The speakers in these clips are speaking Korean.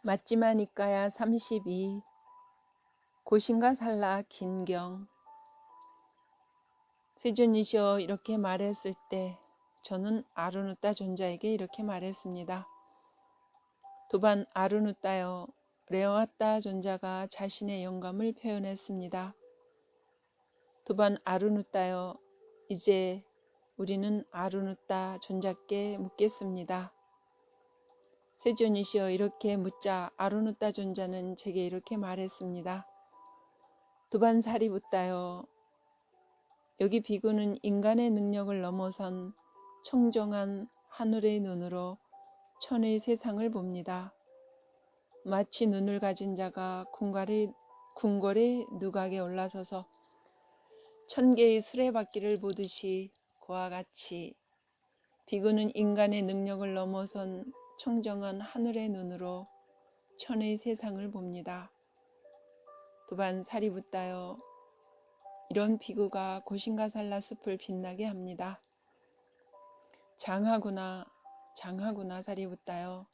맞지마니까야 32 고신과 살라 긴경. 세존이시여 이렇게 말했을 때 저는 아르누따 존자에게 이렇게 말했습니다. 도반 아르누따여 레오아따 존자가 자신의 영감을 표현했습니다. 도반 아르누따여 이제 우리는 아르누따 존자께 묻겠습니다. 세존이시여 이렇게 묻자 아르누따 존자는 제게 이렇게 말했습니다. 도반 사리붓따여 여기 비구는 인간의 능력을 넘어선 청정한 하늘의 눈으로 천의 세상을 봅니다. 마치 눈을 가진 자가 궁궐의 누각에 올라서서 천 개의 수레바퀴를 보듯이 그와 같이 비구는 인간의 능력을 넘어선 청정한 하늘의 눈으로 천의 세상을 봅니다. 도반 사리붓따여 이런 비구가 고신가살라 숲을 빛나게 합니다. 장하구나 사리붓따여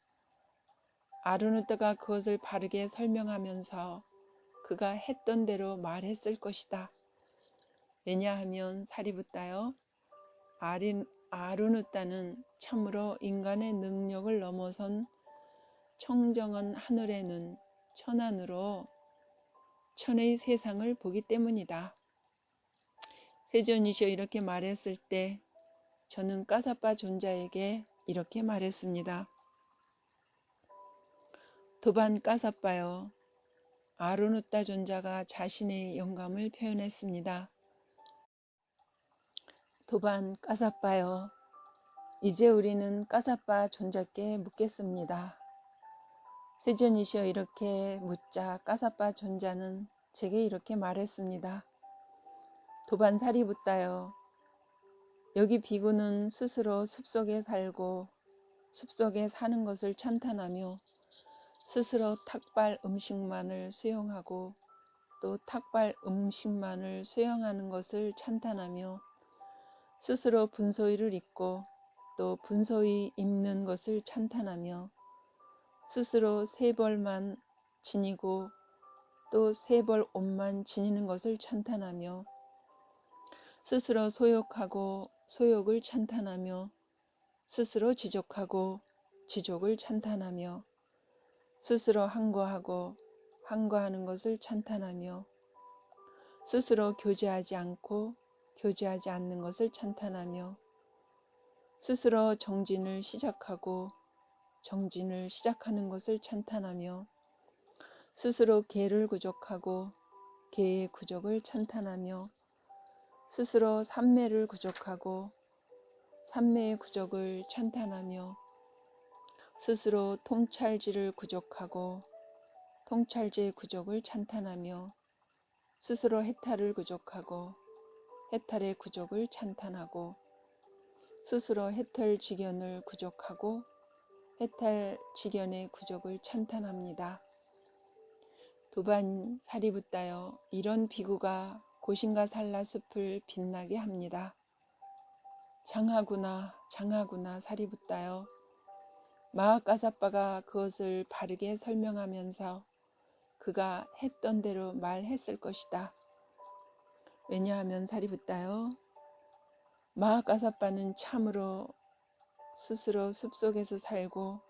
아르누따가 그것을 바르게 설명하면서 그가 했던 대로 말했을 것이다. 왜냐하면 사리붓따여 아르누따는 참으로 인간의 능력을 넘어선 청정한 하늘의 눈, 천안으로 천의 세상을 보기 때문이다. 세존이시여 이렇게 말했을 때 저는 까사빠 존자에게 이렇게 말했습니다. 도반 까사빠여 아르누따 존자가 자신의 영감을 표현했습니다. 도반 까사빠여 이제 우리는 까사빠 존자께 묻겠습니다. 세존이시여 이렇게 묻자 까사빠 존자는 제게 이렇게 말했습니다. 도반 사리붓따여 여기 비구는 스스로 숲속에 살고 숲속에 사는 것을 찬탄하며 스스로 탁발 음식만을 수용하고 또 탁발 음식만을 수용하는 것을 찬탄하며 스스로 분소이를 입고 또 분소이 입는 것을 찬탄하며 스스로 세벌만 지니고 또 세벌 옷만 지니는 것을 찬탄하며 스스로 소욕하고 소욕을 찬탄하며 스스로 지족하고 지족을 찬탄하며 스스로 항거하고 항거하는 것을 찬탄하며 스스로 교제하지 않고 교제하지 않는 것을 찬탄하며 스스로 정진을 시작하고 정진을 시작하는 것을 찬탄하며 스스로 계를 구족하고 계의 구족을 찬탄하며 스스로 삼매를 구족하고 삼매의 구족을 찬탄하며 스스로 통찰지를 구족하고 통찰지의 구족을 찬탄하며 스스로 해탈을 구족하고 해탈의 구족을 찬탄하고 스스로 해탈지견을 구족하고 해탈지견의 구족을 찬탄합니다. 도반 사리붓따여 이런 비구가 고신과 살라 숲을 빛나게 합니다. 장하구나 사리붓따여 마하까사빠가 그것을 바르게 설명하면서 그가 했던 대로 말했을 것이다. 왜냐하면 사리붓따여 마하까사빠는 참으로 스스로 숲속에서 살고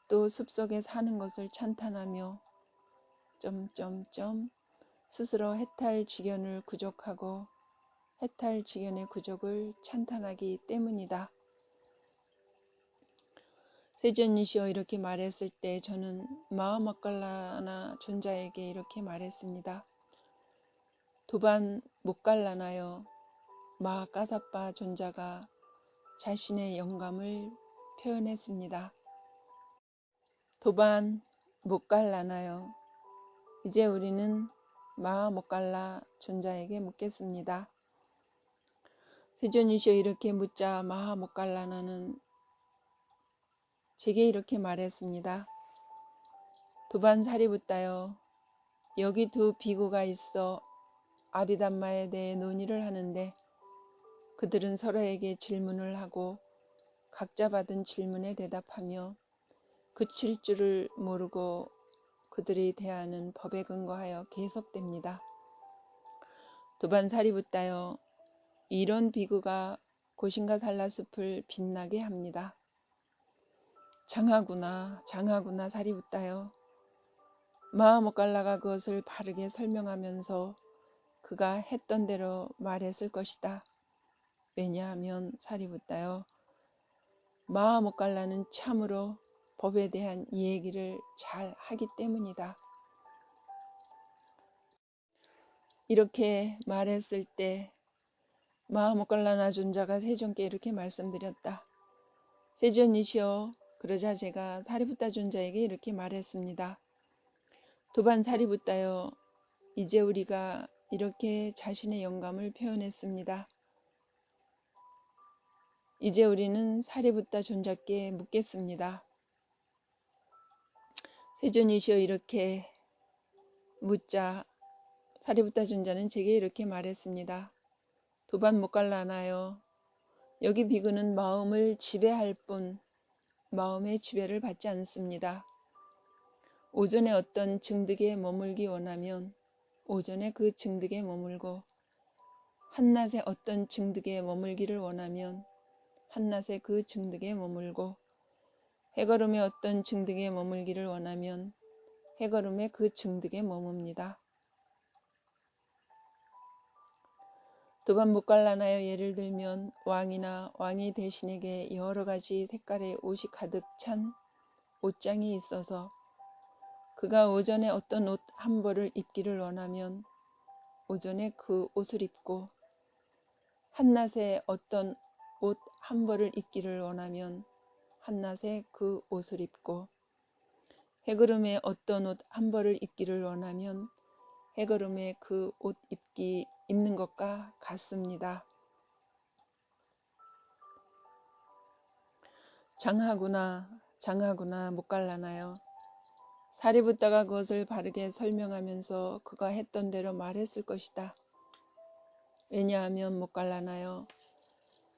또 숲속에 사는 것을 찬탄하며 스스로 해탈지견을 구족하고 해탈지견의 구족을 찬탄하기 때문이다. 세존이시여 이렇게 말했을 때 저는 마하모갈라나 존자에게 이렇게 말했습니다. 도반 모갈라나여 마하까사빠 존자가 자신의 영감을 표현했습니다. 도반 모갈라나여 이제 우리는 마하모갈라 존자에게 묻겠습니다. 세존이시여 이렇게 묻자 마하모갈라나는 제게 이렇게 말했습니다. 도반 사리붓따여 여기 두 비구가 있어 아비담마에 대해 논의를 하는데 그들은 서로에게 질문을 하고 각자 받은 질문에 대답하며 그칠 줄을 모르고 그들이 대하는 법에 근거하여 계속됩니다. 두반 사리붓다여, 이런 비구가 고신과 살라숲을 빛나게 합니다. 장하구나 사리붓다여. 마하모갈라가 그것을 바르게 설명하면서 그가 했던 대로 말했을 것이다. 왜냐하면 사리붓다여, 마하모갈라는 참으로 법에 대한 얘기를 잘 하기 때문이다. 이렇게 말했을 때 마하모갈라 나존자가 세존께 이렇게 말씀드렸다. 세존이시여, 그러자 제가 사리붓다 존자에게 이렇게 말했습니다. 두반 사리붓다여, 이제 우리가 이렇게 자신의 영감을 표현했습니다. 이제 우리는 사리붓다 존자께 묻겠습니다. 세존이시여, 이렇게 묻자 사리붓다 존자는 제게 이렇게 말했습니다. 두반 모갈라나여, 여기 비구는 마음을 지배할 뿐 마음의 지배를 받지 않습니다. 오전에 어떤 증득에 머물기 원하면 오전에 그 증득에 머물고, 한낮에 어떤 증득에 머물기를 원하면 한낮에 그 증득에 머물고, 해거름에 어떤 증득에 머물기를 원하면 해거름에 그 증득에 머뭅니다. 두반 모갈라나여, 예를 들면 왕이나 왕이 대신에게 여러 가지 색깔의 옷이 가득 찬 옷장이 있어서 그가 오전에 어떤 옷 한 벌을 입기를 원하면 오전에 그 옷을 입고, 한낮에 어떤 옷 한 벌을 입기를 원하면 한낮에 그 옷을 입고, 해거름에 어떤 옷 한 벌을 입기를 원하면 해거름에 그 옷 입는 것과 같습니다. 장하구나 모갈라나여. 사리붓다가 그것을 바르게 설명하면서 그가 했던 대로 말했을 것이다. 왜냐하면 모갈라나여,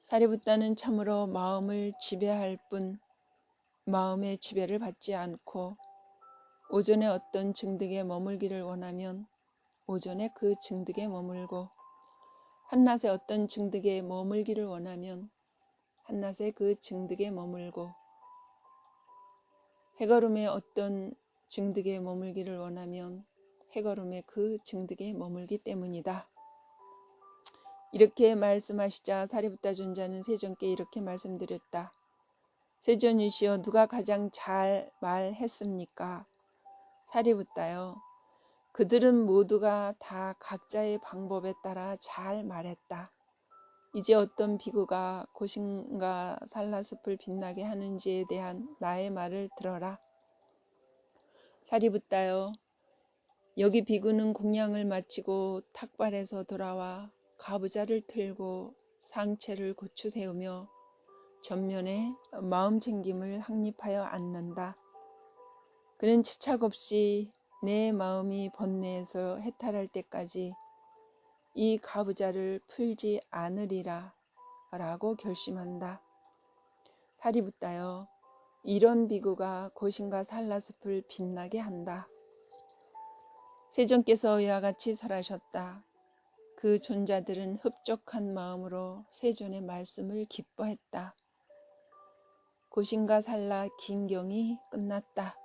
사리붓다는 참으로 마음을 지배할 뿐 마음의 지배를 받지 않고, 오전에 어떤 증득에 머물기를 원하면 오전에 그 증득에 머물고, 한낮에 어떤 증득에 머물기를 원하면 한낮에 그 증득에 머물고, 해거름에 어떤 증득에 머물기를 원하면 해거름에 그 증득에 머물기 때문이다. 이렇게 말씀하시자 사리붓다 존자는 세존께 이렇게 말씀드렸다. 세존이시여, 누가 가장 잘 말했습니까? 사리붓다여, 그들은 모두가 다 각자의 방법에 따라 잘 말했다. 이제 어떤 비구가 고신과 살라숲을 빛나게 하는지에 대한 나의 말을 들어라. 사리붓다여, 여기 비구는 공양을 마치고 탁발에서 돌아와 가부좌를 틀고 상체를 고추 세우며 전면에 마음 챙김을 확립하여 앉는다. 그는 치착 없이 내 마음이 번뇌에서 해탈할 때까지 이 가부좌를 풀지 않으리라 라고 결심한다. 사리붓다여, 이런 비구가 고신과 살라숲을 빛나게 한다. 세존께서 이와 같이 설하셨다. 그 존자들은 흡족한 마음으로 세존의 말씀을 기뻐했다. 고신과 살라 긴경이 끝났다.